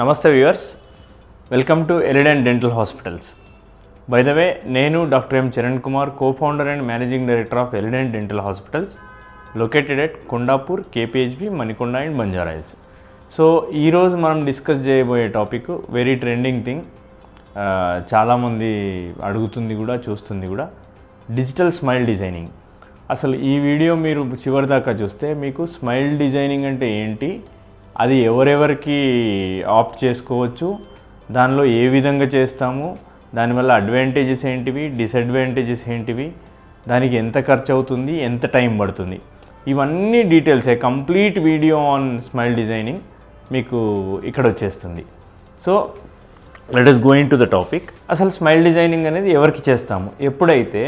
నమస్తే viewers, welcome to Elident dental hospitals. By the way, నేను doctor M Charan Kumar, co-founder and managing director of Elident dental hospitals located at Kondapur, KPHB, Manikonda and Banjara Hills. So ఈరోజు మనం discuss చేయబోయే topic very trending thing, చాలామంది అడుగుతుంది కూడా, చూస్తుంది కూడా, డిజిటల్ స్మైల్ డిజైనింగ్. అసలు ఈ వీడియో మీరు చివరి దాకా చూస్తే మీకు స్మైల్ డిజైనింగ్ అంటే ఏంటి, అది ఎవరెవరికి ఆప్ట్ చేసుకోవచ్చు, దానిలో ఏ విధంగా చేస్తాము, దానివల్ల అడ్వాంటేజెస్ ఏంటివి, డిసడ్వాంటేజెస్ ఏంటివి, దానికి ఎంత ఖర్చు అవుతుంది, ఎంత టైం పడుతుంది, ఇవన్నీ details complete video on smile designing మీకు ఇక్కడ వచ్చేస్తుంది. So let us go into the topic. అసలు స్మైల్ డిజైనింగ్ అనేది ఎవరికి చేస్తాము, ఎప్పుడైతే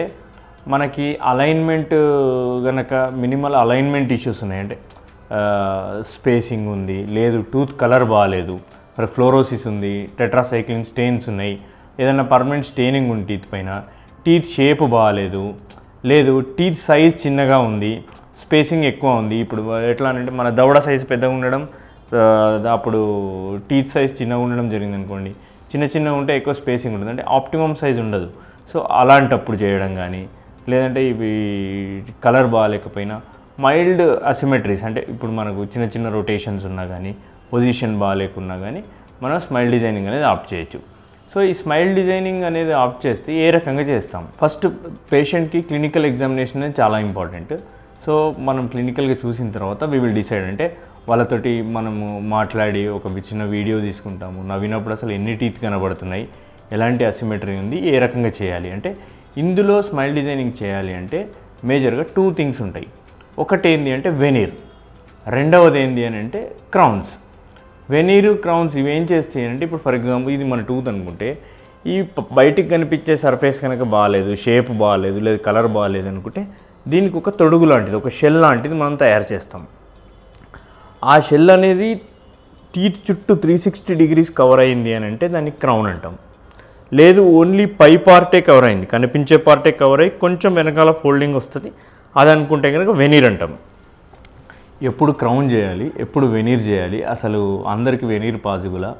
మనకి అలైన్మెంట్ కనుక మినిమల్ అలైన్మెంట్ ఇష్యూస్ ఉన్నాయంటే స్పేసింగ్ ఉంది, లేదు టూత్ కలర్ బాగాలేదు, మరి ఫ్లోరోసిస్ ఉంది, టెట్రాసైక్లిన్ స్టెయిన్స్ ఉన్నాయి, ఏదైనా పర్మనెంట్ స్టెయినింగ్ ఉంది టీత్ పైన, టీత్ షేప్ బాగాలేదు, లేదు టీత్ సైజ్ చిన్నగా ఉంది, స్పేసింగ్ ఎక్కువ ఉంది. ఇప్పుడు ఎట్లా అంటే మన దవడ సైజ్ పెద్దగా ఉండడం, అప్పుడు టీత్ సైజ్ చిన్నగా ఉండడం జరిగింది అనుకోండి, చిన్నగా ఉంటే ఎక్కువ స్పేసింగ్ ఉంటుంది, అంటే ఆప్టిమమ్ సైజ్ ఉండదు. సో అలాంటప్పుడు చేయడం కానీ, లేదంటే ఇవి కలర్ బాగాలేకపోయినా మైల్డ్ అసిమెట్రీస్, అంటే ఇప్పుడు మనకు చిన్న రొటేషన్స్ ఉన్నా కానీ, పొజిషన్ బాగాలేకున్నా కానీ మనం స్మైల్ డిజైనింగ్ అనేది ఆప్ట్ చేయొచ్చు. సో ఈ స్మైల్ డిజైనింగ్ అనేది ఆప్ట్ చేస్తే ఏ రకంగా చేస్తాం, ఫస్ట్ పేషెంట్కి క్లినికల్ ఎగ్జామినేషన్ అనేది చాలా ఇంపార్టెంట్. సో మనం క్లినికల్గా చూసిన తర్వాత వీ విల్ డిసైడ్, అంటే వాళ్ళతోటి మనము మాట్లాడి ఒక చిన్న వీడియో తీసుకుంటాము, నవ్వినప్పుడు అసలు ఎన్ని టీత్ కనబడుతున్నాయి, ఎలాంటి అసిమెట్రీ ఉంది, ఏ రకంగా చేయాలి. అంటే ఇందులో స్మైల్ డిజైనింగ్ చేయాలి అంటే మేజర్గా 2 థింగ్స్ ఉంటాయి. ఒకటి ఏంటి అంటే వెనీర్, రెండవది ఏంటి అని అంటే క్రౌన్స్. వెనీరు, క్రౌన్స్ ఇవేం చేస్తాయి అంటే, ఇప్పుడు ఫర్ ఎగ్జాంపుల్ ఇది మన టూత్ అనుకుంటే, ఈ బయటికి కనిపించే సర్ఫేస్ కనుక బాగాలేదు, షేప్ బాగాలేదు, లేదు కలర్ బాగాలేదు అనుకుంటే, దీనికి ఒక తొడుగు లాంటిది, ఒక షెల్ లాంటిది మనం తయారు చేస్తాం. ఆ షెల్ అనేది టీత్ చుట్టూ 360 degrees కవర్ అయింది అని అంటే దాన్ని క్రౌన్ అంటాం. లేదు ఓన్లీ పై పార్టే కవర్ అయింది, కనిపించే పార్టే కవర్ అయ్యి కొంచెం వెనకాల ఫోల్డింగ్ వస్తుంది, అది అనుకుంటే కనుక వెనీర్ అంటాం. ఎప్పుడు క్రౌన్ చేయాలి, ఎప్పుడు వెనీర్ చేయాలి, అసలు అందరికీ వెనీర్ పాసిబులా,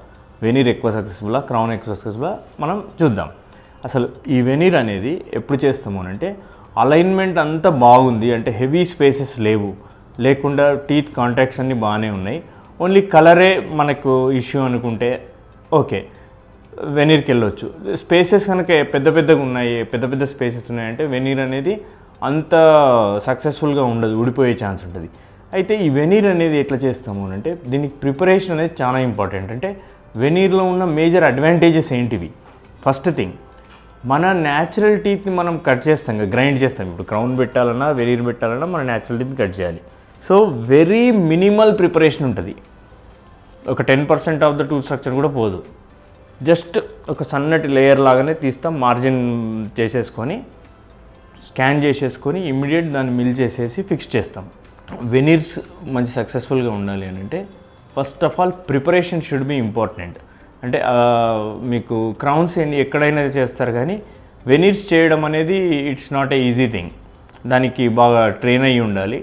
వెనీర్ ఎక్కువ సక్సెస్ఫుల్లా, క్రౌన్ ఎక్కువ సక్సెస్ఫుల్లా, మనం చూద్దాం. అసలు ఈ వెనీర్ అనేది ఎప్పుడు చేస్తాము అంటే, అలైన్మెంట్ అంతా బాగుంది, అంటే హెవీ స్పేసెస్ లేకుండా టీత్ కాంటాక్ట్స్ అన్నీ బాగానే ఉన్నాయి, ఓన్లీ కలరే మనకు ఇష్యూ అనుకుంటే ఓకే, వెనీర్కి వెళ్ళొచ్చు. స్పేసెస్ కనుక పెద్దగా ఉన్నాయి, పెద్ద స్పేసెస్ ఉన్నాయంటే వెనీర్ అనేది అంత సక్సెస్ఫుల్గా ఉండదు, ఊడిపోయే ఛాన్స్ ఉంటుంది. అయితే ఈ వెనీర్ అనేది ఎట్లా చేస్తాము అంటే, దీనికి ప్రిపరేషన్ అనేది చాలా ఇంపార్టెంట్. అంటే వెనీర్లో ఉన్న మేజర్ అడ్వాంటేజెస్ ఏంటివి, ఫస్ట్ థింగ్ మన న్యాచురల్ టీత్ని మనం కట్ చేస్తాం, గ్రైండ్ చేస్తాం. ఇప్పుడు క్రౌన్ పెట్టాలన్నా వెనీర్ పెట్టాలన్నా మన న్యాచురల్ టీత్ని కట్ చేయాలి. సో వెరీ మినిమల్ ప్రిపరేషన్ ఉంటుంది, ఒక 10% ఆఫ్ ద టూత్ స్ట్రక్చర్ కూడా పోదు, జస్ట్ ఒక సన్నటి లేయర్ లాగానే తీస్తాం, మార్జిన్ చేసేసుకొని స్కాన్ చేసేసుకొని ఇమ్మీడియట్ దాన్ని మిల్ చేసేసి ఫిక్స్ చేస్తాం. వెనీర్స్ మంచి సక్సెస్ఫుల్గా ఉండాలి అని అంటే first of all preparation should be important. అంటే మీకు క్రౌన్స్ ఎక్కడైనా చేస్తారు కానీ వెనీర్స్ చేయడం అనేది it's not a easy thing, దానికి బాగా ట్రైన్ అయ్యి ఉండాలి.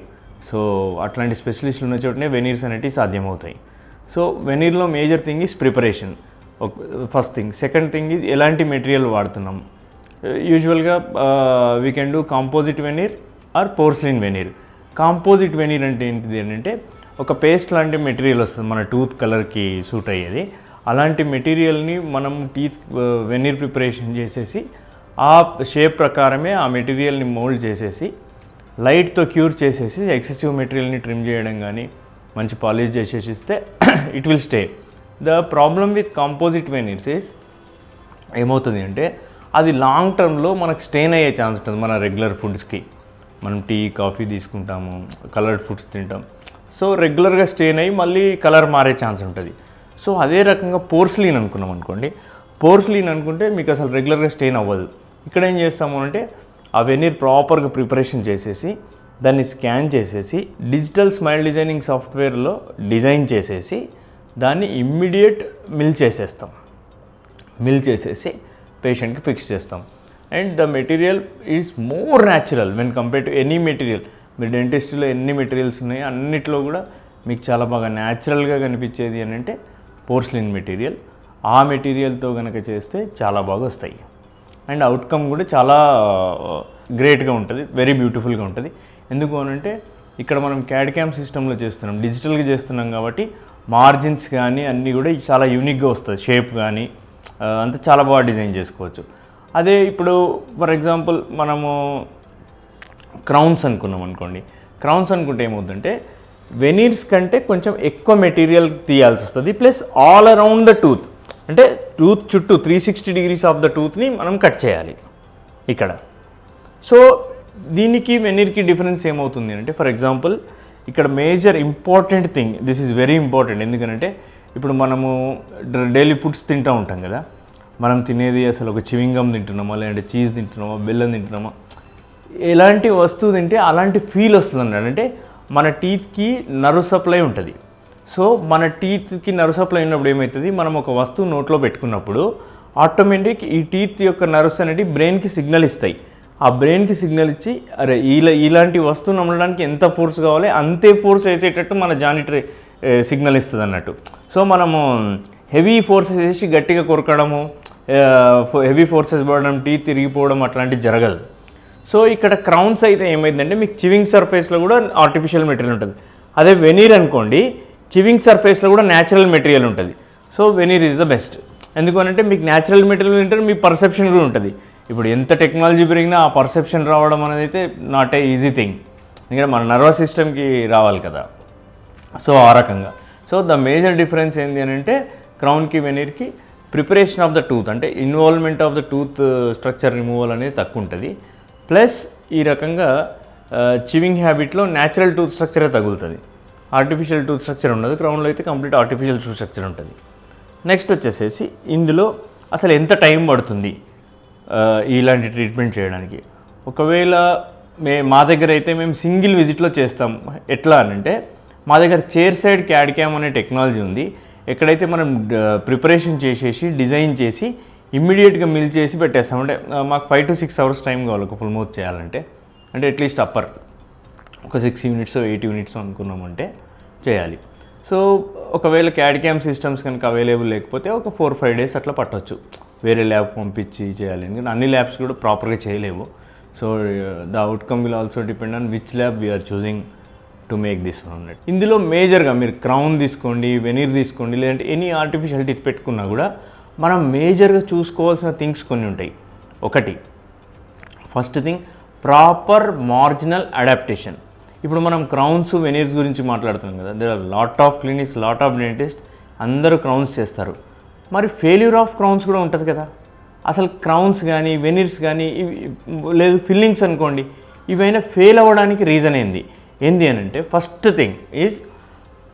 సో అట్లాంటి స్పెషలిస్టులు ఉన్న చోటనే వెనీర్స్ అనేటివి సాధ్యమవుతాయి. సో వెనీర్లో major thing is preparation, first thing. Second thing is ఎలాంటి మెటీరియల్ వాడుతున్నాం. యూజువల్గా we can do composite veneer or porcelain veneer. Composite veneer అంటే ఏంటిది అంటే, ఒక పేస్ట్ లాంటి మెటీరియల్ వస్తుంది మన టూత్ కలర్కి సూట్ అయ్యేది, అలాంటి మెటీరియల్ని మనం టీత్ వెనీర్ ప్రిపరేషన్ చేసేసి ఆ షేప్ ప్రకారమే ఆ మెటీరియల్ని మోల్డ్ చేసేసి లైట్తో క్యూర్ చేసేసి ఎక్సెసివ్ మెటీరియల్ని ట్రిమ్ చేయడం కానీ మంచి పాలిష్ చేసేసి ఇస్తే it will stay. The problem with composite veneers is ఏమవుతుంది అంటే, అది లాంగ్ టర్మ్లో మనకు స్టెయిన్ అయ్యే ఛాన్స్ ఉంటుంది. మన రెగ్యులర్ ఫుడ్స్కి మనం టీ కాఫీ తీసుకుంటాము, కలర్డ్ ఫుడ్స్ తింటాం, సో రెగ్యులర్గా స్టెయిన్ అయ్యి మళ్ళీ కలర్ మారే ఛాన్స్ ఉంటుంది. సో అదే రకంగా పోర్సిలిన్ అనుకున్నాం అనుకోండి, పోర్సిలిన్ అనుకుంటే మీకు అసలు రెగ్యులర్గా స్టెయిన్ అవ్వదు. ఇక్కడ ఏం చేస్తాము అంటే, ఆ వెనీర్ ప్రాపర్గా ప్రిపరేషన్ చేసేసి దాన్ని స్కాన్ చేసేసి డిజిటల్ స్మైల్ డిజైనింగ్ సాఫ్ట్వేర్లో డిజైన్ చేసేసి దాన్ని ఇమ్మీడియట్ మిల్ చేసేసి పేషెంట్కి ఫిక్స్ చేస్తాం. And the material is more natural when compare to any material. మీరు డెంటిస్ట్రీలో ఎన్ని మెటీరియల్స్ ఉన్నాయో అన్నిట్లో కూడా మీకు చాలా బాగా న్యాచురల్గా కనిపించేది అని అంటే పోర్సిలిన్ మెటీరియల్. ఆ మెటీరియల్తో కనుక చేస్తే చాలా బాగా వస్తాయి అండ్ అవుట్కమ్ కూడా చాలా గ్రేట్గా ఉంటుంది, వెరీ బ్యూటిఫుల్గా ఉంటుంది. ఎందుకు అనంటే ఇక్కడ మనం క్యాడ్ క్యామ్ సిస్టంలో చేస్తున్నాం, డిజిటల్గా చేస్తున్నాం కాబట్టి మార్జిన్స్ కానీ అన్నీ కూడా చాలా యూనిక్గా వస్తుంది, షేప్ కానీ అంతా చాలా బాగా డిజైన్ చేసుకోవచ్చు. అదే ఇప్పుడు ఫర్ ఎగ్జాంపుల్ మనము క్రౌన్స్ అనుకున్నాం అనుకోండి, క్రౌన్స్ అనుకుంటే ఏమవుతుందంటే వెనీర్స్ కంటే కొంచెం ఎక్కువ మెటీరియల్ తీయాల్సి వస్తుంది, plus all around the tooth, అంటే టూత్ చుట్టూ 360 degrees ఆఫ్ ద టూత్ని మనం కట్ చేయాలి ఇక్కడ. సో దీనికి వెనీర్కి డిఫరెన్స్ ఏమవుతుంది అంటే ఫర్ ఎగ్జాంపుల్ ఇక్కడ major important thing, this is very important. ఎందుకంటే ఇప్పుడు మనము డైలీ ఫుడ్స్ తింటూ ఉంటాం కదా, మనం తినేది అసలు ఒక చివింగ్ గమ్ తింటున్నామా, లేదంటే చీజ్ తింటున్నామా, బెల్లం తింటున్నామా, ఎలాంటి వస్తువు తింటే అలాంటి ఫీల్ వస్తుంది అన్నాడు. అంటే మన టీత్కి నర్వ్ సప్లై ఉంటుంది. సో మన టీత్కి నర్వ్ సప్లై ఉన్నప్పుడు ఏమవుతుంది, మనం ఒక వస్తువు నోట్లో పెట్టుకున్నప్పుడు ఆటోమేటిక్ ఈ టీత్ యొక్క నర్వ్స్ అనేవి బ్రెయిన్కి సిగ్నల్ ఇస్తాయి. ఆ బ్రెయిన్కి సిగ్నల్ ఇచ్చి అరే ఇలాంటి వస్తువు నమ్మడానికి ఎంత ఫోర్స్ కావాలి అంతే ఫోర్స్ వేసేటట్టు మన జానిటరీ సిగ్నల్ ఇస్తుంది అన్నట్టు. సో మనము హెవీ ఫోర్సెస్ వేసి గట్టిగా కొరకడము, హెవీ ఫోర్సెస్ పడడం, టీత్ తిరిగిపోవడం అట్లాంటివి జరగదు. సో ఇక్కడ క్రౌన్స్ అయితే ఏమైందంటే మీకు చివింగ్ సర్ఫేస్లో కూడా ఆర్టిఫిషియల్ మెటీరియల్ ఉంటుంది. అదే వెనీర్ అనుకోండి, చివింగ్ సర్ఫేస్లో కూడా న్యాచురల్ మెటీరియల్ ఉంటుంది. So veneer is the best. ఎందుకంటే మీకు న్యాచురల్ మెటీరియల్ ఉంటుంది, మీ పర్సెప్షన్ కూడా ఉంటుంది. ఇప్పుడు ఎంత టెక్నాలజీ పెరిగినా ఆ పర్సెప్షన్ రావడం అనేది అయితే నాట్ ఏ ఈజీ థింగ్, ఎందుకంటే మన నర్వస్ సిస్టమ్కి రావాలి కదా. సో ఆ రకంగా సో ద మేజర్ డిఫరెన్స్ ఏంటి అని అంటే క్రౌన్కి వెనీర్కి ప్రిపరేషన్ ఆఫ్ ద టూత్, అంటే involvement of the tooth structure removal అనేది తక్కువ ఉంటుంది. ప్లస్ ఈ రకంగా చివింగ్ హ్యాబిట్లో న్యాచురల్ టూత్ స్ట్రక్చరే తగులుతుంది, ఆర్టిఫిషియల్ టూత్ స్ట్రక్చర్ ఉండదు. క్రౌన్లో అయితే కంప్లీట్ ఆర్టిఫిషియల్ టూత్ స్ట్రక్చర్ ఉంటుంది. నెక్స్ట్ వచ్చేసేసి ఇందులో అసలు ఎంత టైం పడుతుంది ఇలాంటి ట్రీట్మెంట్ చేయడానికి. ఒకవేళ మా దగ్గర అయితే మేము సింగిల్ విజిట్లో చేస్తాం. ఎట్లా అని అంటే మా దగ్గర చైర్ సైడ్ క్యాడ్ క్యామ్ అనే టెక్నాలజీ ఉంది. ఎక్కడైతే మనం ప్రిపరేషన్ చేసేసి డిజైన్ చేసి ఇమ్మీడియట్గా మిల్ చేసి పెట్టేస్తాం. అంటే మాకు 5 to 6 hours టైం కావాలి ఒక ఫుల్ మౌత్ చేయాలంటే, అంటే అట్లీస్ట్ అప్పర్ ఒక 6 units 8 units అనుకున్నామంటే చేయాలి. సో ఒకవేళ క్యాడ్ క్యామ్ సిస్టమ్స్ కనుక అవైలబుల్ లేకపోతే ఒక 4-5 days అట్లా పట్టవచ్చు, వేరే ల్యాబ్ పంపించి చేయాలి. ఎందుకంటే అన్ని ల్యాబ్స్ కూడా ప్రాపర్గా చేయలేవు. So the outcome will also depend on which lab we're choosing to make this one. ఇందులో మేజర్గా మీరు క్రౌన్ తీసుకోండి, వెనీర్ తీసుకోండి, లేదంటే ఎనీ ఆర్టిఫిషియల్ టీత్ పెట్టుకున్నా కూడా మనం మేజర్గా చూసుకోవాల్సిన థింగ్స్ కొన్ని ఉంటాయి. ఒకటి first thing proper marginal adaptation. ఇప్పుడు మనం క్రౌన్స్ వెనీర్స్ గురించి మాట్లాడుతున్నాం కదా, there are lot of clinics, lot of dentist, అందరూ క్రౌన్స్ చేస్తారు. మరి ఫెయిల్యూర్ ఆఫ్ క్రౌన్స్ కూడా ఉంటుంది కదా. అసలు క్రౌన్స్ కానీ వెనీర్స్ కానీ లేదు ఫిల్లింగ్స్ అనుకోండి, ఇవైనా ఫెయిల్ అవ్వడానికి రీజన్ ఏంది అని అంటే first thing is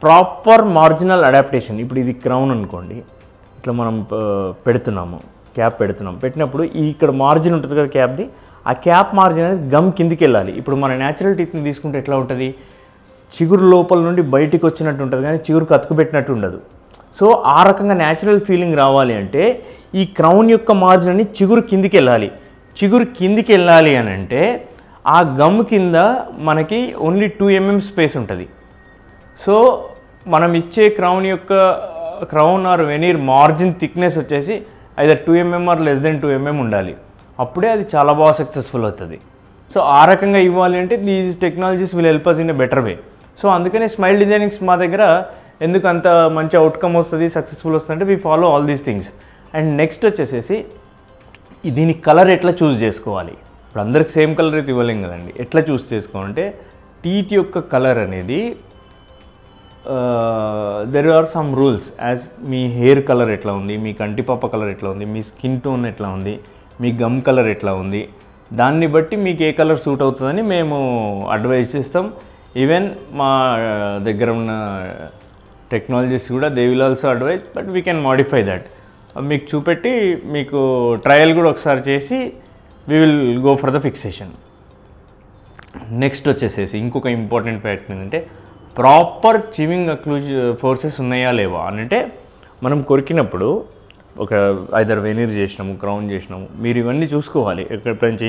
proper marginal adaptation. ఇప్పుడు ఇది క్రౌన్ అనుకోండి, ఇట్లా మనం పెడుతున్నాము, క్యాప్ పెడుతున్నాం, పెట్టినప్పుడు ఇక్కడ మార్జిన్ ఉంటుంది కదా క్యాప్ది, ఆ క్యాప్ మార్జిన్ అనేది గమ్ కిందికి వెళ్ళాలి. ఇప్పుడు మన న్యాచురల్ టీత్ని తీసుకుంటే ఎట్లా ఉంటుంది, చిగురు లోపల నుండి బయటికి వచ్చినట్టు ఉంటుంది కానీ చిగురుకు అతుకుపెట్టినట్టు ఉండదు. సో ఆ రకంగా న్యాచురల్ ఫీలింగ్ రావాలి అంటే ఈ క్రౌన్ యొక్క మార్జిన్ అని చిగురు కిందికి వెళ్ళాలి. చిగురు కిందికి వెళ్ళాలి అని అంటే ఆ గమ్ కింద మనకి ఓన్లీ 2 mm స్పేస్ ఉంటుంది. సో మనం ఇచ్చే crown or veneer margin thickness వచ్చేసి either 2 mm or less than 2 mm ఉండాలి. అప్పుడే అది చాలా బాగా సక్సెస్ఫుల్ అవుతుంది. సో ఆ రకంగా ఇవ్వాలి అంటే these technologies will help us in a better way. So అందుకనే స్మైల్ డిజైనింగ్స్ మా దగ్గర ఎందుకు అంత మంచి అవుట్కమ్ వస్తుంది, సక్సెస్ఫుల్ వస్తుంది అంటే we follow all these things. And next వచ్చేసేసి దీని కలర్ ఎట్లా చూస్ చేసుకోవాలి. ఇప్పుడు అందరికి సేమ్ కలర్ అయితే ఇవ్వలేం కదండి. ఎట్లా చూస్ చేసుకోవాలంటే టీత్ యొక్క కలర్ అనేది there are some rules. As మీ హెయిర్ కలర్ ఎట్లా ఉంది, మీ కంటిపాప కలర్ ఎట్లా ఉంది, మీ స్కిన్ టోన్ ఎట్లా ఉంది, మీ గమ్ కలర్ ఎట్లా ఉంది, దాన్ని బట్టి మీకు ఏ కలర్ సూట్ అవుతుందని మేము అడ్వైజ్ చేస్తాం. ఈవెన్ మా దగ్గర ఉన్న టెక్నాలజీస్ కూడా they will also advise, but we can modify that. మీకు చూపెట్టి మీకు ట్రయల్ కూడా ఒకసారి చేసి we will go for the fixation. Next వచ్చేసేసి ఇంకొక ఇంపార్టెంట్ ఫ్యాక్ట్ ఏంటంటే ప్రాపర్ చివింగ్ ఫోర్సెస్ ఉన్నాయా లేవా అని. అంటే మనం కొరికినప్పుడు ఒక ఐదర్ వెనీర్ చేసినాము, క్రౌన్ చేసినాము, మీరు ఇవన్నీ చూసుకోవాలి. ఎక్కడైనా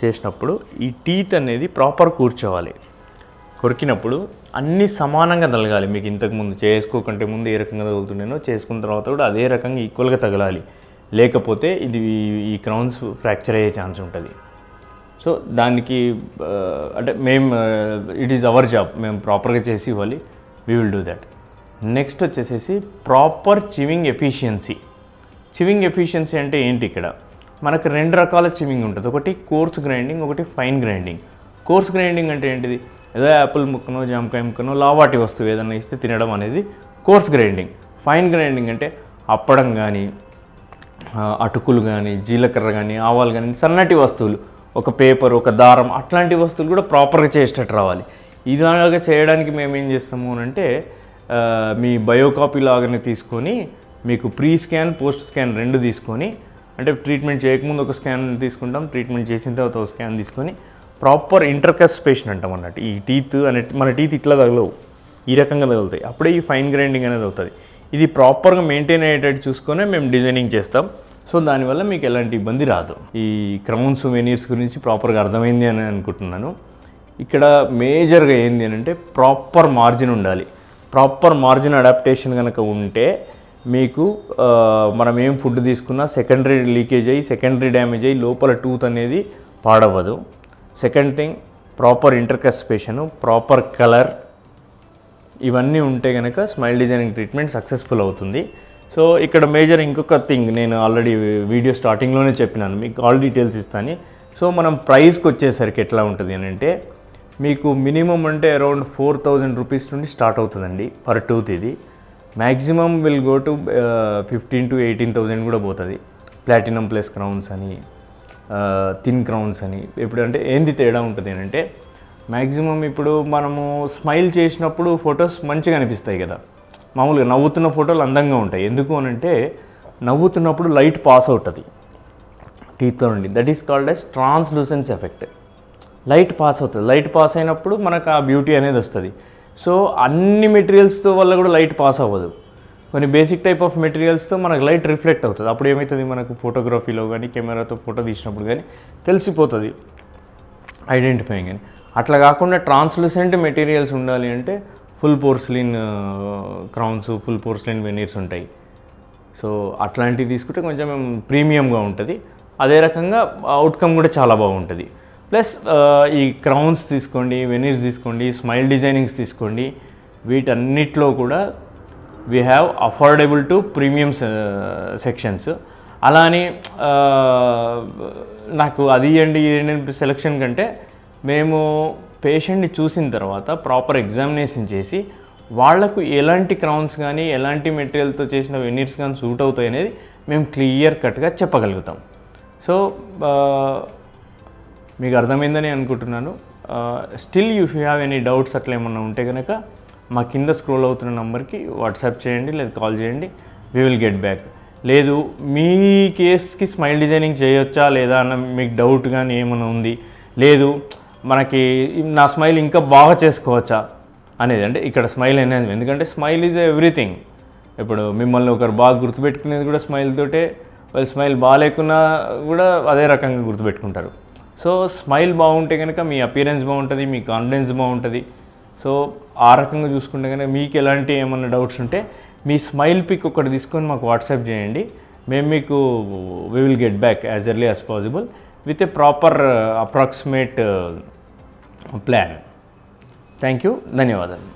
చేసినప్పుడు ఈ టీత్ అనేది ప్రాపర్ కూర్చోవాలి. కొరికినప్పుడు అన్నీ సమానంగా తగలాలి. మీకు ఇంతకుముందు చేసుకోకంటే ముందు ఏ రకంగా తగులుతుండేనో చేసుకున్న తర్వాత కూడా అదే రకంగా ఈక్వల్గా తగలాలి. లేకపోతే ఇది ఈ క్రౌన్స్ ఫ్రాక్చర్ అయ్యే ఛాన్స్ ఉంటుంది. సో దానికి అంటే మేము ఇట్ ఈజ్ అవర్ జాబ్, మేము ప్రాపర్గా చేసి ఇవ్వాలి. We will do that. Next వచ్చేసేసి proper chewing efficiency. Chewing efficiency అంటే ఏంటి? ఇక్కడ మనకు 2 రకాల చివింగ్ ఉంటుంది. ఒకటి కోర్స్ గ్రైండింగ్, ఒకటి ఫైన్ గ్రైండింగ్. కోర్స్ గ్రైండింగ్ అంటే ఏంటిది? ఏదో యాపిల్ ముక్కనో జామకాయ ముక్కనో లావాటి వస్తువు ఏదైనా ఇస్తే తినడం అనేది కోర్స్ గ్రైండింగ్. ఫైన్ గ్రైండింగ్ అంటే అప్పడం కానీ, అటుకులు కానీ, జీలకర్ర కానీ, ఆవాలు కానీ, సన్నటి వస్తువులు, ఒక పేపర్, ఒక దారం, అట్లాంటి వస్తువులు కూడా ప్రాపర్గా చేసేటట్టు రావాలి. ఇలాగా చేయడానికి మేము ఏం చేస్తాము అంటే మీ బయోకాపీ లాగానే తీసుకొని మీకు ప్రీ స్కాన్, పోస్ట్ స్కాన్ 2 తీసుకొని, అంటే ట్రీట్మెంట్ చేయకముందు ఒక స్కాన్ తీసుకుంటాం, ట్రీట్మెంట్ చేసిన తర్వాత ఒక స్కాన్ తీసుకొని ప్రాపర్ ఇంటర్కస్పేషన్ అంటాం అన్నట్టు. ఈ టీత్ అనేది మన టీత్ ఇట్లా తగలవు, ఈ రకంగా తగులుతాయి. అప్పుడే ఈ ఫైన్ గ్రైండింగ్ అనేది అవుతుంది. ఇది ప్రాపర్గా మెయింటైన్ అయ్యేటట్టు చూసుకొని మేము డిజైనింగ్ చేస్తాం. సో దానివల్ల మీకు ఎలాంటి ఇబ్బంది రాదు. ఈ క్రౌన్స్, వెనీర్స్ గురించి ప్రాపర్గా అర్థమైంది అని అనుకుంటున్నాను. ఇక్కడ మేజర్గా ఏంది అని అంటే ప్రాపర్ మార్జిన్ ఉండాలి. ప్రాపర్ మార్జిన్ అడాప్టేషన్ కనుక ఉంటే మీకు మనం ఏం ఫుడ్ తీసుకున్నా సెకండరీ లీకేజ్ అయ్యి, సెకండరీ డ్యామేజ్ అయ్యి లోపల టూత్ అనేది పాడవ్వదు. Second thing, proper intercuspation, proper colour, ఇవన్నీ ఉంటే కనుక స్మైల్ డిజైనింగ్ ట్రీట్మెంట్ సక్సెస్ఫుల్ అవుతుంది. సో ఇక్కడ మేజర్ ఇంకొక థింగ్ నేను ఆల్రెడీ వీడియో స్టార్టింగ్లోనే చెప్పినాను, మీకు ఆల్ డీటెయిల్స్ ఇస్తాను. సో మనం ప్రైస్కి వచ్చేసరికి ఎట్లా ఉంటుంది అని అంటే మీకు మినిమం అంటే అరౌండ్ 4000 రూపీస్ నుండి స్టార్ట్ అవుతుందండి పర్ టూత్. ఇది maximum will go to 15,000 to 18,000 కూడా పోతుంది. ప్లాటినం ప్లస్ క్రౌన్స్ అని, థిన్ క్రౌన్స్ అని. ఇప్పుడు అంటే ఏంది తేడా ఉంటుంది అని అంటే మ్యాక్సిమం ఇప్పుడు మనము స్మైల్ చేసినప్పుడు ఫొటోస్ మంచిగా అనిపిస్తాయి కదా, మామూలుగా నవ్వుతున్న ఫోటోలు అందంగా ఉంటాయి. ఎందుకు అని అంటే నవ్వుతున్నప్పుడు లైట్ పాస్ అవుతుంది టీత్తో నుండి. That is called as translucence effect. Light pass అవుతుంది. లైట్ పాస్ అయినప్పుడు మనకు ఆ బ్యూటీ అనేది వస్తుంది. సో అన్ని మెటీరియల్స్తో వల్ల కూడా లైట్ పాస్ అవ్వదు. కొన్ని బేసిక్ టైప్ ఆఫ్ మెటీరియల్స్తో మనకు లైట్ రిఫ్లెక్ట్ అవుతుంది. అప్పుడు ఏమవుతుంది, మనకు ఫోటోగ్రఫీలో కానీ కెమెరాతో ఫోటో తీసినప్పుడు కానీ తెలిసిపోతుంది ఐడెంటిఫైయింగ్ అని. అట్లా కాకుండా ట్రాన్స్లూసెంట్ మెటీరియల్స్ ఉండాలి అంటే full porcelain crowns, full porcelain veneers ఉంటాయి. సో అట్లాంటివి తీసుకుంటే కొంచెం ప్రీమియంగా ఉంటుంది. అదే రకంగా అవుట్కమ్ కూడా చాలా బాగుంటుంది. ప్లస్ ఈ క్రౌన్స్ తీసుకోండి, వెనీర్స్ తీసుకోండి, స్మైల్ డిజైనింగ్స్ తీసుకోండి, వీటన్నిటిలో కూడా we have affordable to premium sections. అలానే నాకు అది ఇవ్వండి సెలెక్షన్ కంటే మేము పేషెంట్ని చూసిన తర్వాత ప్రాపర్ ఎగ్జామినేషన్ చేసి వాళ్లకు ఎలాంటి క్రౌన్స్ కానీ, ఎలాంటి మెటీరియల్తో చేసిన వెనీర్స్ కానీ సూట్ అవుతాయి అనేది మేము క్లియర్ కట్గా చెప్పగలుగుతాం. సో మీకు అర్థమైందని అనుకుంటున్నాను. Still if you have any doubts అట్లా ఏమన్నా ఉంటే కనుక మా కింద స్క్రోల్ అవుతున్న నెంబర్కి వాట్సాప్ చేయండి లేదా కాల్ చేయండి. We will get back. లేదు మీ కేస్కి స్మైల్ డిజైనింగ్ చేయొచ్చా లేదా అన్న మీకు డౌట్ కానీ ఏమైనా ఉంది, లేదు మనకి నా స్మైల్ ఇంకా బాగా చేసుకోవచ్చా అనేది, అంటే ఇక్కడ స్మైల్ అనేది, ఎందుకంటే స్మైల్ ఈజ్ ఎవ్రీథింగ్. ఇప్పుడు మిమ్మల్ని ఒకరు బాగా గుర్తుపెట్టుకునేది కూడా స్మైల్ తోటే, వాళ్ళు స్మైల్ బాగాలేకున్నా కూడా అదే రకంగా గుర్తుపెట్టుకుంటారు. సో స్మైల్ బాగుంటే కనుక మీ అపియరెన్స్ బాగుంటుంది, మీ కాన్ఫిడెన్స్ బాగుంటుంది. సో ఆ రకంగా చూసుకుంటే కనుక మీకు ఎలాంటి ఏమన్నా డౌట్స్ ఉంటే మీ స్మైల్ పిక్ ఒకటి తీసుకొని మాకు వాట్సాప్ చేయండి. మేము మీకు we will get back as early as possible with a proper approximate plan. Thank you. ధన్యవాదాలు.